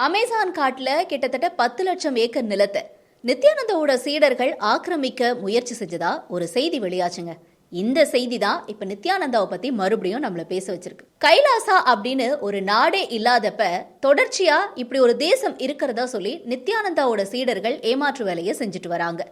Amazon காட்டுல கிட்டத்தட்ட 10 லட்சம் ஏக்கர் நிலத்தை நித்யானந்தாவோட சீடர்கள் ஆக்கிரமிக்க முயற்சி செஞ்சதா ஒரு செய்தி வெளியாச்சுங்க. இந்த செய்தி தான் இப்ப நித்யானந்தாவை பத்தி மறுபடியும் நம்மள பேச வச்சிருக்கு. கைலாசா அப்படின்னு ஒரு நாடே இல்லாதப்ப தொடர்ச்சியா இப்படி ஒரு தேசம் இருக்கிறதா சொல்லி நித்யானந்தாவோட சீடர்கள் ஏமாற்று வேலையை செஞ்சுட்டு வராங்க.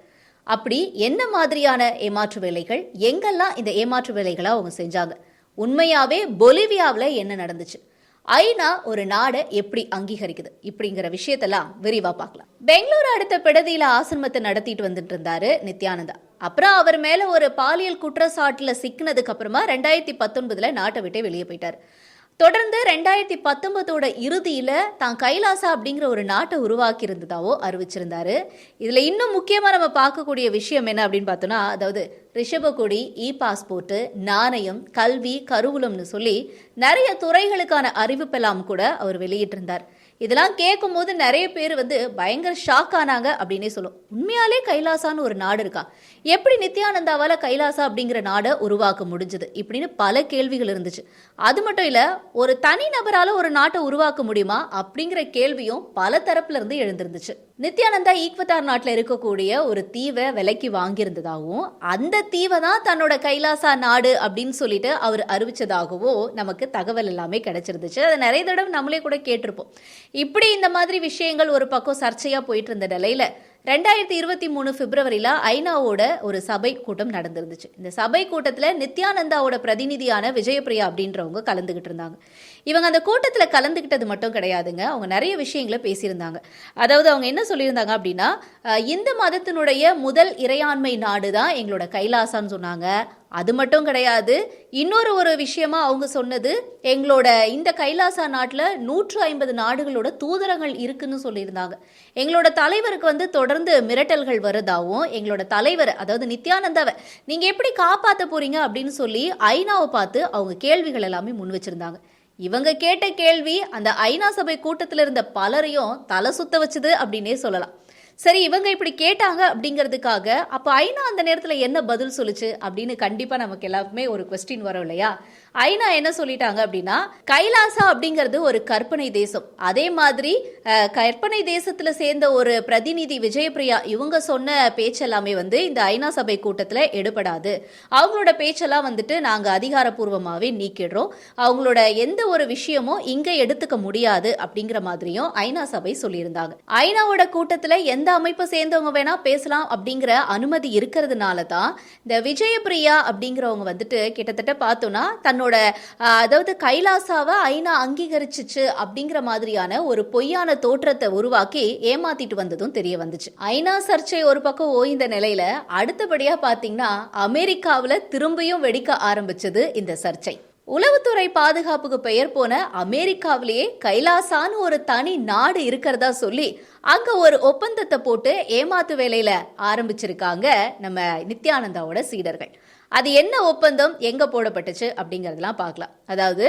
அப்படி என்ன மாதிரியான ஏமாற்று வேலைகள், எங்கெல்லாம் இந்த ஏமாற்று வேலைகளை அவங்க செஞ்சாங்க, உண்மையாவே பொலிவியாவில் என்ன நடந்துச்சு, ஐநா ஒரு நாடை எப்படி அங்கீகரிக்குது, இப்படிங்கிற விஷயத்தெல்லாம் விரிவா பார்க்கலாம். பெங்களூரு அடுத்த பிடதியில ஆசிரமத்தை நடத்திட்டு வந்துட்டு இருந்தாரு நித்யானந்தா. அப்புறம் அவர் மேல ஒரு பாலியல் குற்றச்சாட்டுல சிக்கினதுக்கு அப்புறமா 2019 நாட்டை விட்டே வெளியே போயிட்டாரு. தொடர்ந்து 2019 இறுதியில தான் கைலாசா அப்படிங்கிற ஒரு நாட்டை உருவாக்கி இருந்ததாவோ அறிவிச்சிருந்தாரு. இதுல இன்னும் முக்கியமா நம்ம பார்க்கக்கூடிய விஷயம் என்ன அப்படின்னு பார்த்தோம்னா, அதாவது ரிஷபகொடி, இ பாஸ்போர்ட், நாணயம், கல்வி, கருவூலம்னு சொல்லி நிறைய துறைகளுக்கான அறிவிப்பெல்லாம் கூட அவர் வெளியிட்டிருந்தார். இதெல்லாம் கேட்கும் போது நிறைய பேர் பயங்கர ஷாக் ஆனாங்க அப்படின்னே சொல்லும். உண்மையாலே கைலாசான்னு ஒரு நாடு இருக்கா, எப்படி நித்யானந்தாவால கைலாசா அப்படிங்கிற நாடை உருவாக்க முடிஞ்சது, இப்படின்னு பல கேள்விகள் இருந்துச்சு. அது மட்டும் இல்ல, ஒரு தனி நபரால ஒரு நாட்டை உருவாக்க முடியுமா அப்படிங்கிற கேள்வியும் பல தரப்புல இருந்து எழுந்திருந்துச்சு. நித்யானந்தா ஈக்வத்தார் நாட்டில் இருக்கக்கூடிய ஒரு தீவை விலைக்கு வாங்கியிருந்ததாகவும் அந்த தீவை தான் தன்னோட கைலாசா நாடு அப்படின்னு சொல்லிட்டு அவர் அறிவிச்சதாகவும் நமக்கு தகவல் எல்லாமே கிடைச்சிருந்துச்சு. அதை நிறைய தடவை நம்மளே கூட கேட்டிருப்போம். இப்படி இந்த மாதிரி விஷயங்கள் ஒரு பக்கம் சர்ச்சையா போயிட்டு இருந்த நிலையில 2023 பிப்ரவரியில ஐநாவோட ஒரு சபை கூட்டம் நடந்திருந்துச்சு. இந்த சபை கூட்டத்துல நித்யானந்தாவோட பிரதிநிதியான விஜயபிரியா அப்படின்றவங்க கலந்துகிட்டு இருந்தாங்க. இவங்க அந்த கூட்டத்துல கலந்துகிட்டது மட்டும் கிடையாதுங்க, அவங்க நிறைய விஷயங்களை பேசியிருந்தாங்க. அதாவது அவங்க என்ன சொல்லியிருந்தாங்க அப்படின்னா, இந்து மதத்தினுடைய முதல் இறையாண்மை நாடு தான் எங்களோட கைலாசான்னு சொன்னாங்க. அது மட்டும் கிடையாது, இன்னொரு விஷயமா அவங்க சொன்னது, எங்களோட இந்த கைலாசா நாட்டில் 150 நாடுகளோட தூதரங்கள் இருக்குன்னு சொல்லியிருந்தாங்க. எங்களோட தலைவருக்கு தொடர்ந்து மிரட்டல்கள் வருதாவும், எங்களோட தலைவர் அதாவது நித்யானந்தாவை நீங்க எப்படி காப்பாற்ற போறீங்க அப்படின்னு சொல்லி ஐநாவை பார்த்து அவங்க கேள்விகள் எல்லாமே முன் வச்சிருந்தாங்க. இவங்க கேட்ட கேள்வி அந்த ஐநா சபை கூட்டத்தில் இருந்த பலரையும் தலை சுத்த வச்சுது அப்படின்னே சொல்லலாம். சரி, இவங்க இப்படி கேட்டாங்க அப்படிங்கிறதுக்காக அப்போ ஐநா அந்த நேரத்தில் என்ன பதில் சொல்லுச்சு அப்படின்னு கண்டிப்பாக நமக்கு எல்லாருக்குமே ஒரு கொஸ்டின் வரும் இல்லையா. ஐநா என்ன சொல்லிட்டாங்க அப்படின்னா, கைலாசா அப்படிங்கிறது ஒரு கற்பனை தேசம். அதே மாதிரி கற்பனை தேசத்துல சேர்ந்த ஒரு பிரதிநிதி விஜயபிரியா இவங்க சொன்ன பேச்செல்லாமே இந்த ஐநா சபை கூட்டத்தில் எடுபடாது. அவங்களோட பேச்செல்லாம் நாங்க அதிகாரப்பூர்வமாகவே நீக்கிடுறோம். அவங்களோட எந்த ஒரு விஷயமும் இங்க எடுத்துக்க முடியாது அப்படிங்கிற மாதிரியும் ஐநா சபை சொல்லியிருந்தாங்க. ஐநாவோட கூட்டத்தில் எந்த அமைப்பை சேர்ந்தவங்க வேணா பேசலாம் அப்படிங்கிற அனுமதி இருக்கிறதுனால தான் இந்த விஜயபிரியா அப்படிங்கிறவங்க கிட்டத்தட்ட பார்த்தோம்னா தன்னோட அதாவது கைலாசாவை ஐநா அங்கீகரிச்சிச்சு அப்படிங்கிற மாதிரியான ஒரு பொய்யான தோற்றத்தை உருவாக்கி ஏமாத்திட்டு வந்ததும் தெரிய வந்துச்சு. ஐநா சர்ச்சை ஒரு பக்கம் ஓய்ந்த நிலையில அடுத்தபடியா பாத்தீங்கன்னா அமெரிக்காவில் திரும்பியும் வெடிக்க ஆரம்பிச்சது இந்த சர்ச்சை. உளவுத்துறை பாதுகாப்புக்கு பெயர் போன அமெரிக்காவிலேயே கைலாசான்னு ஒரு தனி நாடு இருக்கிறதா சொல்லி அங்க ஒரு ஒப்பந்தத்தை போட்டு ஏமாத்து வேலையில ஆரம்பிச்சிருக்காங்க நம்ம நித்யானந்தாவோட சீடர்கள். அது என்ன ஒப்பந்தம், எங்க போடப்பட்டுச்சு அப்படிங்கறதெல்லாம் பார்க்கலாம். அதாவது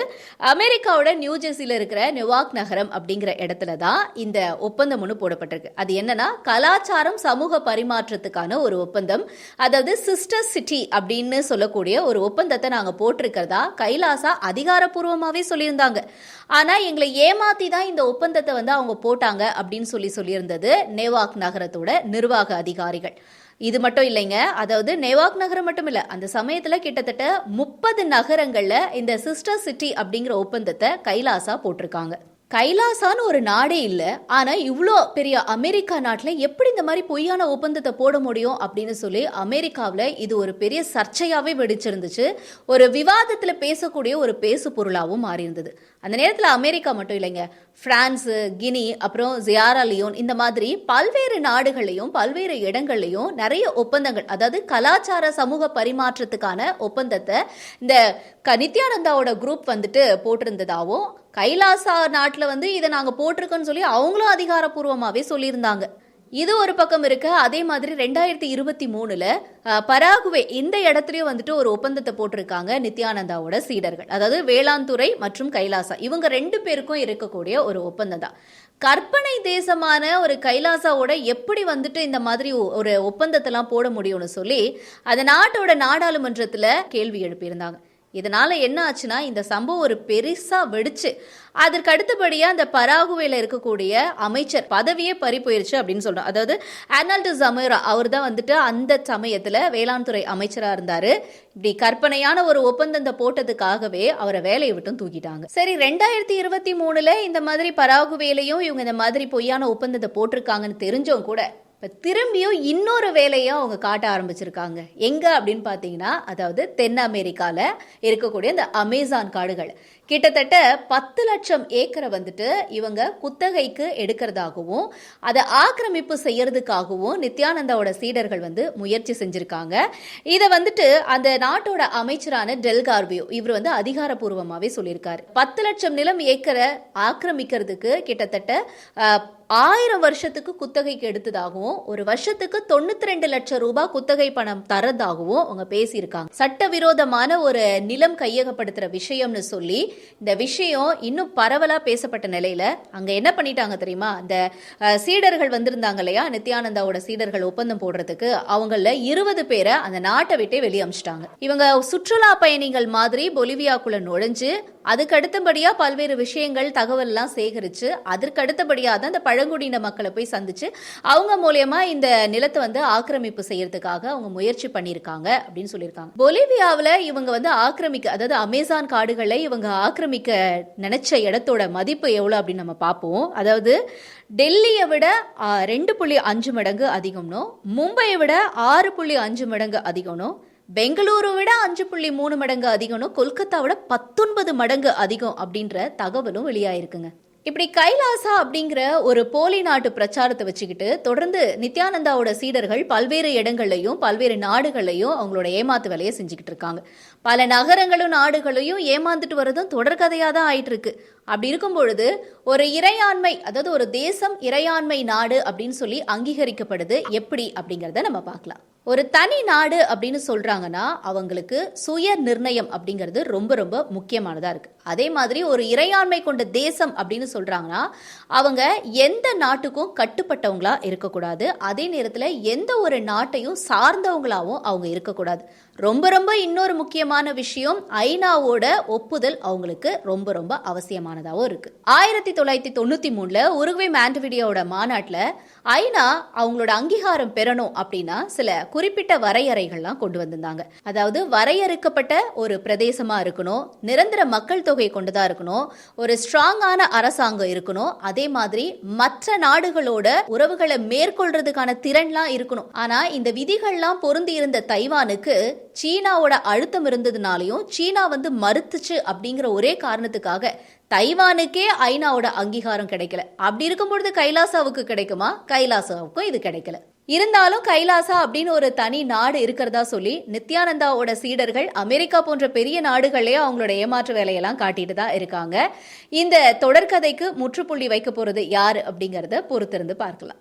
அமெரிக்காவோட நியூ ஜெர்சில இருக்கிற நியூயார்க் நகரம் அப்படிங்கிற இடத்துல தான் இந்த ஒப்பந்தம் ஒன்று போடப்பட்டிருக்கு. அது என்னன்னா, கலாச்சாரம் சமூக பரிமாற்றத்துக்கான ஒரு ஒப்பந்தம். அதாவது சிஸ்டர் சிட்டி அப்படின்னு சொல்லக்கூடிய ஒரு ஒப்பந்தத்தை நாங்க போட்டிருக்கிறதா கைலாசா அதிகாரப்பூர்வமாவே சொல்லியிருந்தாங்க. ஆனா எங்களை ஏமாத்தி தான் இந்த ஒப்பந்தத்தை அவங்க போட்டாங்க அப்படின்னு சொல்லியிருந்தது நியூயார்க் நகரத்தோட நிர்வாக அதிகாரிகள். இது மட்டும் இல்லைங்க, அதாவது நியூயார்க் நகரம் மட்டும் இல்ல, அந்த சமயத்துல கிட்டத்தட்ட 30 நகரங்கள்ல இந்த சிஸ்டர் சிட்டி அப்படிங்கிற ஒப்பந்தத்தை கைலாசா போட்டிருக்காங்க. கைலாசான்னு ஒரு நாடே இல்ல, ஆனா இவ்வளோ பெரிய அமெரிக்கா நாட்டில் எப்படி இந்த மாதிரி பொய்யான ஒப்பந்தத்தை போட முடியும் அப்படின்னு சொல்லி அமெரிக்காவில் இது ஒரு பெரிய சர்ச்சையாவே வெடிச்சிருந்துச்சு. ஒரு விவாதத்தில் பேசக்கூடிய ஒரு பேசு பொருளாகவும் மாறி இருந்தது. அந்த நேரத்தில் அமெரிக்கா மட்டும் இல்லைங்க, பிரான்ஸ், கினி, அப்புறம் சியாரா லியோன், இந்த மாதிரி பல்வேறு நாடுகளையும் பல்வேறு இடங்கள்லையும் நிறைய ஒப்பந்தங்கள், அதாவது கலாச்சார சமூக பரிமாற்றத்துக்கான ஒப்பந்தத்தை இந்த நித்யானந்தாவோட குரூப் போட்டிருந்ததாகவும், கைலாசா நாட்டில் இதை நாங்க போட்டிருக்கோன்னு சொல்லி அவங்களும் அதிகாரப்பூர்வமாவே சொல்லியிருந்தாங்க. இது ஒரு பக்கம் இருக்கு. அதே மாதிரி 2023 பராகுவே இந்த இடத்துலயும் ஒரு ஒப்பந்தத்தை போட்டிருக்காங்க நித்யானந்தாவோட சீடர்கள். அதாவது வேளாண் துறை மற்றும் கைலாசா இவங்க 2 பேருக்கும் இருக்கக்கூடிய ஒரு ஒப்பந்தம் தான். கற்பனை தேசமான ஒரு கைலாசாவோட எப்படி இந்த மாதிரி ஒரு ஒப்பந்தத்தெல்லாம் போட முடியும்னு சொல்லி அந்த நாட்டோட நாடாளுமன்றத்துல கேள்வி எழுப்பியிருந்தாங்க. இதனால என்ன ஆச்சுன்னா இந்த சம்பவம் ஒரு பெருசா வெடிச்சு அதற்கு அடுத்தபடியா அந்த பராகுவேல இருக்கக்கூடிய அமைச்சர் பதவியே பறி போயிருச்சு அப்படின்னு சொல்றோம். அதாவது அர்னால்டு ஜமோரா அவர் தான் வந்துட்டு அந்த சமயத்துல வேளாண் துறை அமைச்சரா இருந்தாரு. இப்படி கற்பனையான ஒரு ஒப்பந்தத்தை போட்டதுக்காகவே அவரை வேலையை விட்டும் தூக்கிட்டாங்க. சரி, 2023 இந்த மாதிரி பராகுவேலையும் இவங்க இந்த மாதிரி பொய்யான ஒப்பந்தத்தை போட்டிருக்காங்கன்னு தெரிஞ்சோம் கூட இப்போ திரும்பியும் இன்னொரு வேலையை அவங்க காட்ட ஆரம்பிச்சிருக்காங்க. எங்கே அப்படின்னு பார்த்தீங்கன்னா, அதாவது தென் அமெரிக்காவில் இருக்கக்கூடிய இந்த அமேசான் காடுகள் கிட்டத்தட்ட 10 லட்சம் ஏக்கரை வந்துட்டு இவங்க குத்தகைக்கு எடுக்கிறதாகவும் அதை ஆக்கிரமிப்பு செய்யறதுக்காகவும் நித்யானந்தாவோட சீடர்கள் வந்து முயற்சி செஞ்சிருக்காங்க. இதை வந்துட்டு அந்த நாட்டோட அமைச்சரான டெல்கார்வியோ இவர் வந்து அதிகாரப்பூர்வமாகவே சொல்லியிருக்காரு. 10 லட்சம் நிலம் ஏக்கரை ஆக்கிரமிக்கிறதுக்கு கிட்டத்தட்ட 1000 வருஷத்துக்கு குத்தகைக்கு எடுத்ததாகவும் ஒரு வருஷத்துக்கு 92 லட்சம் ரூபாய் குத்தகை பணம் தரதாகவும் அவங்க பேசியிருக்காங்க. சட்டவிரோதமான ஒரு நிலம் கையகப்படுத்துற விஷயம்னு சொல்லி இந்த விஷயம் இன்னும் பரவலா பேசப்பட்ட நிலையில அங்க என்ன பண்ணிட்டாங்க தெரியுமா, அந்த சீடர்கள் வந்திருந்தாங்க இல்லையா, நித்யானந்தாவோட சீடர்கள் ஒப்பந்தம் போடுறதுக்கு அவங்கள 20 பேரை அந்த நாட்டை விட்டே வெளியே அமிச்சிட்டாங்க. இவங்க சுற்றுலா பயணிகள் மாதிரி பொலிவியாக்குள்ள நுழைஞ்சு அதுக்கு அடுத்தபடியா பல்வேறு விஷயங்கள் தகவல் எல்லாம் சேகரிச்சு அதற்கு அடுத்தபடியா தான் அந்த பழங்குடியின மக்களை போய் சந்திச்சு அவங்க மூலியமா இந்த நிலத்தை வந்து ஆக்கிரமிப்பு செய்யறதுக்காக அவங்க முயற்சி பண்ணியிருக்காங்க அப்படின்னு சொல்லியிருக்காங்க. பொலிவியாவில் இவங்க வந்து ஆக்கிரமிக்க, அதாவது அமேசான் காடுகளை இவங்க ஆக்கிரமிக்க நினைச்ச இடத்தோட மதிப்பு எவ்வளவு அப்படின்னு நம்ம பார்ப்போம். அதாவது டெல்லியை விட 2.5 மடங்கு அதிகம்னோ, மும்பையை விட 6.5 மடங்கு அதிகம்னோ, பெங்களூரு விட 5.3 மடங்கு அதிகம்னு, கொல்கத்தாவோட 19 மடங்கு அதிகம் அப்படின்ற தகவலும் வெளியாயிருக்குங்க. இப்படி கைலாசா அப்படிங்கிற ஒரு போலி நாட்டு பிரச்சாரத்தை வச்சுக்கிட்டு தொடர்ந்து நித்யானந்தாவோட சீடர்கள் பல்வேறு இடங்கள்லையும் பல்வேறு நாடுகள்லையும் அவங்களோட ஏமாத்து வேலையை செஞ்சுக்கிட்டு இருக்காங்க. பல நகரங்களும் நாடுகளையும் ஏமாந்துட்டு வரதும் தொடர்கதையாக தான் ஆயிட்டு இருக்கு. அப்படி இருக்கும் பொழுது ஒரு இறையாண்மை, அதாவது ஒரு தேசம் இறையாண்மை நாடு அப்படின்னு சொல்லி அங்கீகரிக்கப்படுது எப்படி அப்படிங்கிறத நம்ம பார்க்கலாம். ஒரு தனி நாடு அப்படின்னு சொல்றாங்கன்னா அவங்களுக்கு சுய நிர்ணயம் அப்படிங்கிறது ரொம்ப ரொம்ப முக்கியமானதா இருக்கு. அதே மாதிரி ஒரு இறையாண்மை கொண்ட தேசம் அப்படின்னு சொல்றாங்கன்னா அவங்க எந்த நாட்டுக்கும் கட்டுப்பட்டவங்களா இருக்கக்கூடாது. அதே நேரத்தில் எந்த ஒரு நாட்டையும் சார்ந்தவங்களாவும் அவங்க இருக்கக்கூடாது. ரொம்ப ரொம்ப இன்னொரு முக்கியமான விஷயம், ஐநாவோட ஒப்புதல் அவங்களுக்கு ரொம்ப ரொம்ப அவசியமானதாகவும் இருக்கு. 1993 உருகுவே மாண்டவிடியோட மாநாட்டில் ஐநா அவங்களோட அங்கீகாரம் பெறணும் அப்படின்னா சில குறிப்பிட்ட வரையறைகள்லாம் கொண்டு வந்திருந்தாங்க. அதாவது வரையறுக்கப்பட்ட ஒரு பிரதேசமா இருக்கணும், நிரந்தர மக்கள் தொகை கொண்டதா இருக்கணும், ஒரு ஸ்ட்ராங்கான அரசாங்கம் இருக்கணும், அதே மாதிரி மற்ற நாடுகளோட உறவுகளை மேற்கொள்றதுக்கான திறன்லாம் இருக்கணும். ஆனா இந்த விதிகள்லாம் பொருந்தி இருந்த தைவானுக்கு சீனாவோட அழுத்தம் இருந்ததுனாலையும் சீனா வந்து மறுத்துச்சு அப்படிங்கிற ஒரே காரணத்துக்காக தைவானுக்கே ஐநாவோட அங்கீகாரம் கிடைக்கல. அப்படி இருக்கும் பொழுது கைலாசாவுக்கு கிடைக்குமா? கைலாசாவுக்கும் இது கிடைக்கல. இருந்தாலும் கைலாசா அப்படின்னு ஒரு தனி நாடு இருக்கிறதா சொல்லி நித்யானந்தாவோட சீடர்கள் அமெரிக்கா போன்ற பெரிய நாடுகளே அவங்களோட ஏமாற்று வேலையெல்லாம் காட்டிட்டு தான் இருக்காங்க. இந்த தொடர்கதைக்கு முற்றுப்புள்ளி வைக்க போறது யாரு அப்படிங்கறத பொறுத்திருந்து பார்க்கலாம்.